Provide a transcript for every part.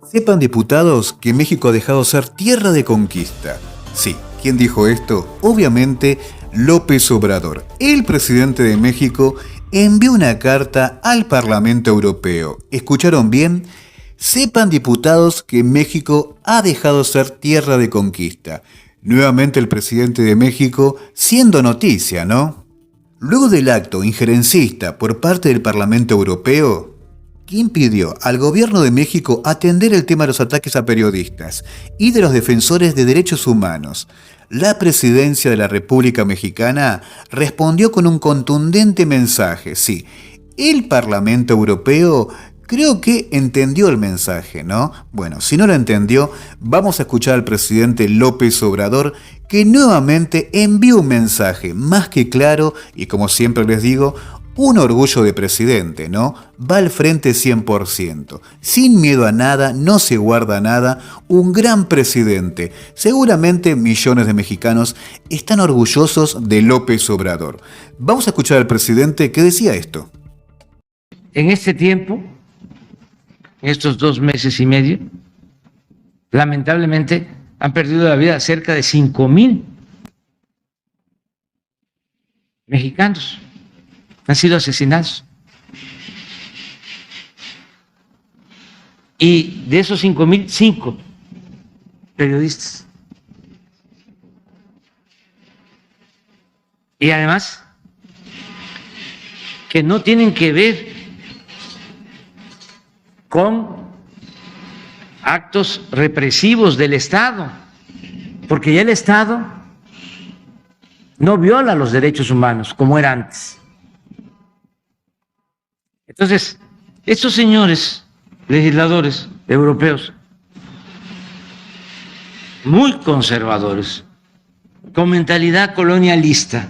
Sepan, diputados, que México ha dejado de ser tierra de conquista. Sí, ¿quién dijo esto? Obviamente López Obrador. El presidente de México envió una carta al Parlamento Europeo. ¿Escucharon bien? Sepan, diputados, que México ha dejado de ser tierra de conquista. Nuevamente el presidente de México siendo noticia, ¿no? Luego del acto injerencista por parte del Parlamento Europeo, que impidió al gobierno de México atender el tema de los ataques a periodistas y de los defensores de derechos humanos, la presidencia de la República Mexicana respondió con un contundente mensaje. Sí, el Parlamento Europeo creo que entendió el mensaje, ¿no? Bueno, si no lo entendió, vamos a escuchar al presidente López Obrador, que nuevamente envió un mensaje más que claro y, como siempre les digo, un orgullo de presidente, ¿no? Va al frente 100%, sin miedo a nada, no se guarda nada, un gran presidente. Seguramente millones de mexicanos están orgullosos de López Obrador. Vamos a escuchar al presidente que decía esto. En este tiempo, estos 2 meses y medio, lamentablemente han perdido la vida cerca de 5,000 mexicanos. Han sido asesinados. Y de esos 5,000, 5 periodistas. Y además, que no tienen que ver con actos represivos del Estado, porque ya el Estado no viola los derechos humanos como era antes. Entonces, estos señores legisladores europeos, muy conservadores, con mentalidad colonialista,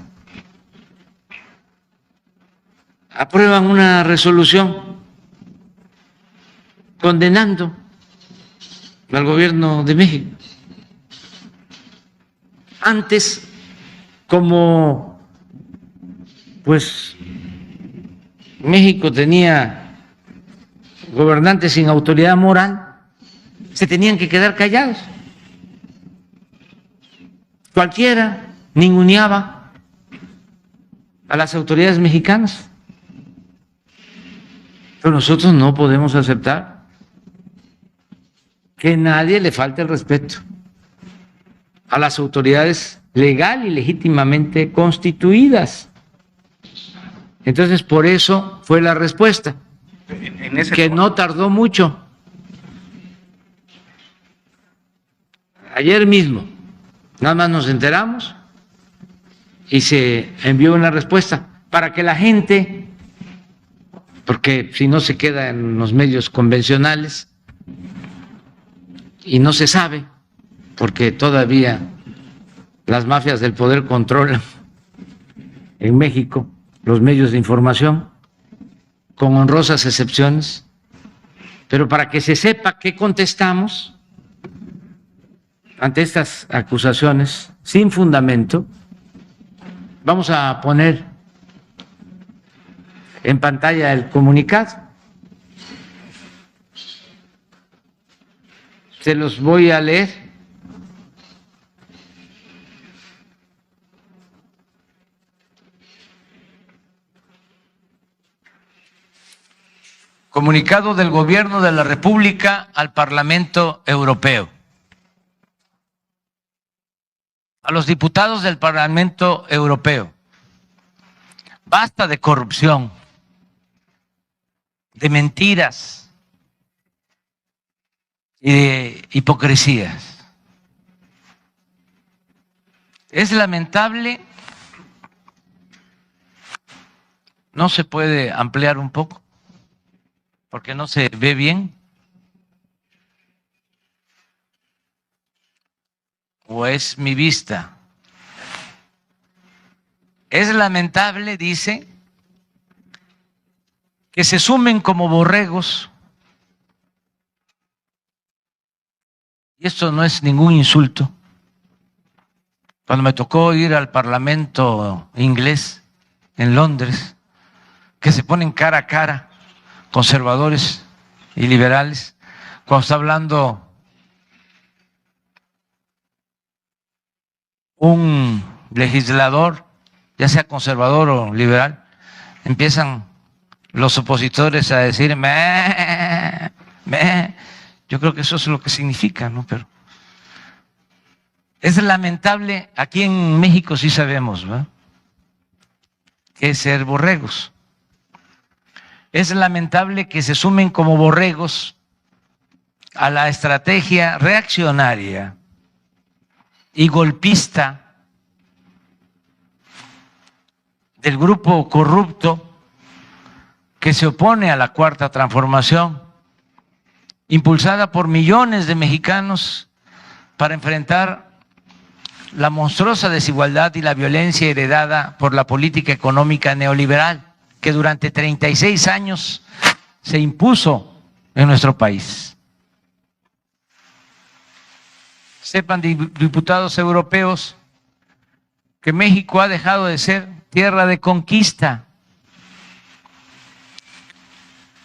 aprueban una resolución condenando al gobierno de México. Antes, como pues México tenía gobernantes sin autoridad moral, se tenían que quedar callados. Cualquiera ninguneaba a las autoridades mexicanas. Pero nosotros no podemos aceptar que nadie le falte el respeto a las autoridades legal y legítimamente constituidas. Entonces, por eso fue la respuesta, que no tardó mucho. Ayer mismo, nada más nos enteramos y se envió una respuesta para que la gente, porque si no se queda en los medios convencionales y no se sabe, porque todavía las mafias del poder controlan en México los medios de información, con honrosas excepciones, pero para que se sepa qué contestamos ante estas acusaciones sin fundamento, vamos a poner en pantalla el comunicado. Se los voy a leer. Comunicado del Gobierno de la República al Parlamento Europeo. A los diputados del Parlamento Europeo: basta de corrupción, de mentiras y de hipocresías. Es lamentable, no se puede ampliar un poco porque no se ve bien, o es mi vista. Es lamentable, dice, que se sumen como borregos, y esto no es ningún insulto. Cuando me tocó ir al Parlamento inglés en Londres, que se ponen cara a cara conservadores y liberales, cuando está hablando un legislador, ya sea conservador o liberal, empiezan los opositores a decir meh, meh. Yo creo que eso es lo que significa, ¿no? Pero es lamentable, aquí en México sí sabemos, ¿verdad?, que es ser borregos. Es lamentable que se sumen como borregos a la estrategia reaccionaria y golpista del grupo corrupto que se opone a la Cuarta Transformación, impulsada por millones de mexicanos para enfrentar la monstruosa desigualdad y la violencia heredada por la política económica neoliberal que durante 36 años se impuso en nuestro país. Sepan, diputados europeos, que México ha dejado de ser tierra de conquista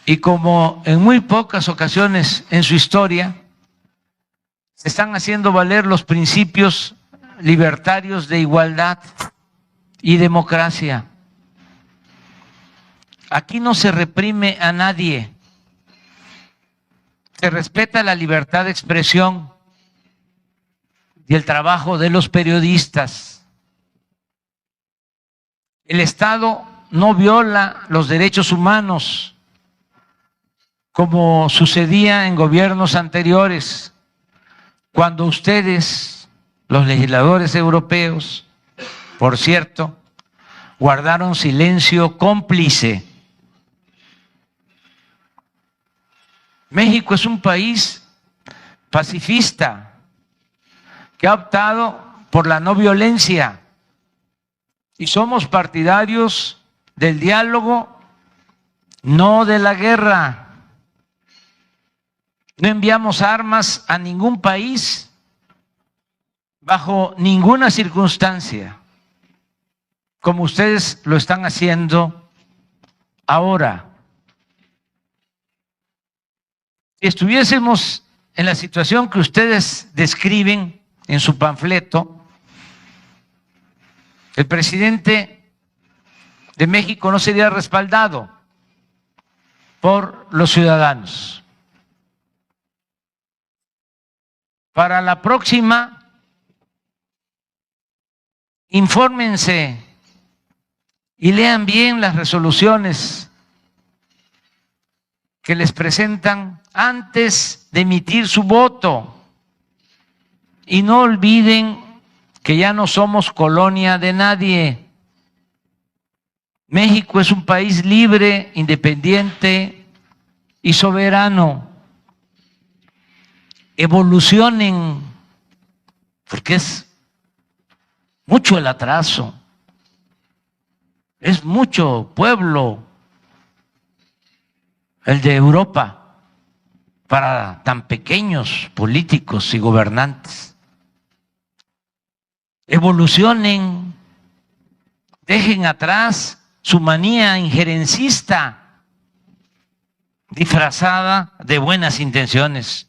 y como en muy pocas ocasiones en su historia se están haciendo valer los principios libertarios de igualdad y democracia. Aquí no se reprime a nadie, se respeta la libertad de expresión y el trabajo de los periodistas. El Estado no viola los derechos humanos como sucedía en gobiernos anteriores, cuando ustedes, los legisladores europeos, por cierto, guardaron silencio cómplice. México es un país pacifista que ha optado por la no violencia y somos partidarios del diálogo, no de la guerra. No enviamos armas a ningún país bajo ninguna circunstancia, como ustedes lo están haciendo ahora. Si estuviésemos en la situación que ustedes describen en su panfleto, el presidente de México no sería respaldado por los ciudadanos. Para la próxima, infórmense y lean bien las resoluciones que les presentan antes de emitir su voto. Y no olviden que ya no somos colonia de nadie. México es un país libre, independiente y soberano. Evolucionen, porque es mucho el atraso, es mucho pueblo el de Europa para tan pequeños políticos y gobernantes. Evolucionen, dejen atrás su manía injerencista disfrazada de buenas intenciones.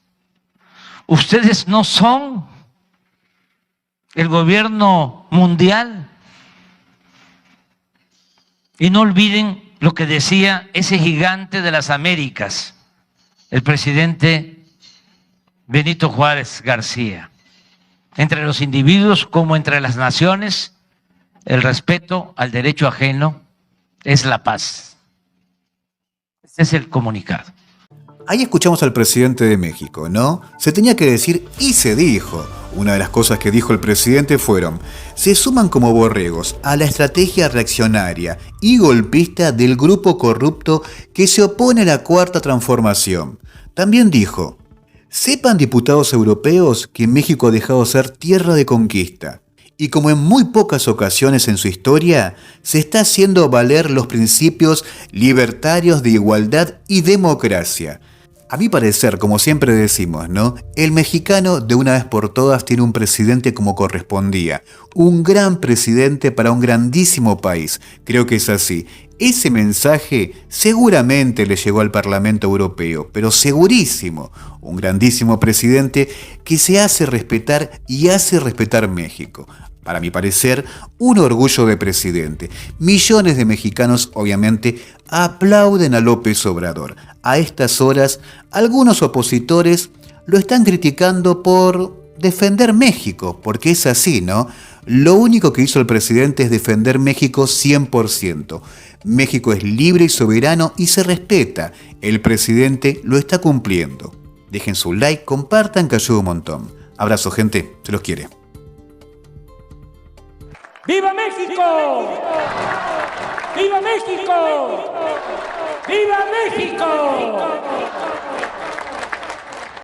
Ustedes no son el gobierno mundial. Y no olviden lo que decía ese gigante de las Américas, el presidente Benito Juárez García. Entre los individuos como entre las naciones, el respeto al derecho ajeno es la paz. Este es el comunicado. Ahí escuchamos al presidente de México, ¿no? Se tenía que decir y se dijo. Una de las cosas que dijo el presidente fueron: se suman como borregos a la estrategia reaccionaria y golpista del grupo corrupto que se opone a la Cuarta Transformación. También dijo: sepan, diputados europeos, que México ha dejado de ser tierra de conquista. Y como en muy pocas ocasiones en su historia, se está haciendo valer los principios libertarios de igualdad y democracia. A mi parecer, como siempre decimos, ¿no? El mexicano de una vez por todas tiene un presidente como correspondía. Un gran presidente para un grandísimo país. Creo que es así. Ese mensaje seguramente le llegó al Parlamento Europeo, pero segurísimo, un grandísimo presidente que se hace respetar y hace respetar México. Para mi parecer, un orgullo de presidente. Millones de mexicanos, obviamente, aplauden a López Obrador. A estas horas, algunos opositores lo están criticando por defender México, porque es así, ¿no? Lo único que hizo el presidente es defender México 100%. México es libre y soberano y se respeta. El presidente lo está cumpliendo. Dejen su like, compartan, que ayuda un montón. Abrazo, gente, se los quiere. ¡Viva México! ¡Viva México! ¡Viva México!